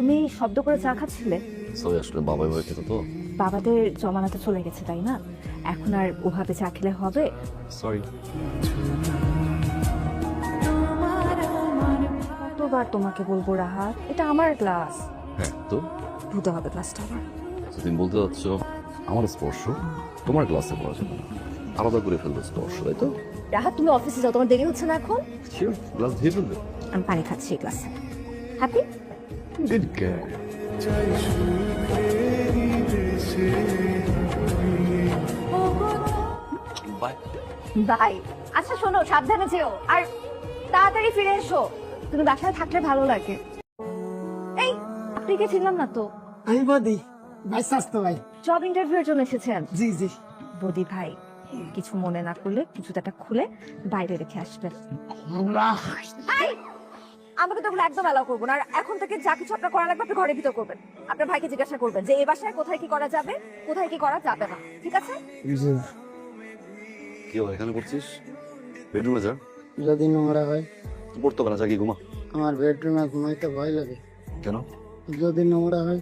তুমি শব্দ করে চা খাচ্ছিলে? সরি, আসলে বাবা এবার খেতে তো। বাবাদের জমানাতে চলে গেছে, তাই না? এখন আর ওভাবে চা খেলে হবে? সরি। কতবার তোমাকে বলবো রাহাত, এটা আমার ক্লাস। হ্যাঁ তো ধুতে হবে ক্লাসটা আমার। তুমি বলতে চাচ্ছ আমার স্পর্শ তোমার ক্লাসে করা যাবে না, আলাদা করে ফেলবে স্পর্শ, তাই তো? রাহাত, তুমি অফিসে যাও, তোমার দেরি হচ্ছে না এখন? শিওর, ক্লাস দিয়ে ফেলবে। আমি পানি খাচ্ছি এই ক্লাসে। হ্যাপি? বাই। বাই। আচ্ছা শোনো, সাবধানে যেও আর তাড়াতাড়ি ফিরে এসো। তুমি বাসায় থাকলে ভালো লাগে। এই, আপনি কে? ছিলাম না তো। আমি বদি ভাই, স্বাস্থ্য ভাই। জব ইন্টারভিউর জন্য এসেছেন? জি জি। বদি ভাই, কিছু মনে না করলে কিছুটা একটা খুলে বাইরে রেখে আসবেন। এই, আমাকে তখন একদম অ্যালাউ করবো না। আর এখন থেকে যা কিছু আপনার করা লাগবে আপনি ঘরের ভিতর করবেন। আপনার ভাইকে জিজ্ঞাসা করবেন যে এই বাসায় কোথায় কি করা যাবে, কোথায় কি করা যাবে না, ঠিক আছে? জি। কি হয় এখানে পড়ছিস? বেডরুমে যা। যদি নোংরা হয়? পড়তে হবে না, যা গিয়ে ঘুমা। আমার বেডরুমে ঘুমাইতে ভয় লাগে। কেন? যদি নোংরা হয়?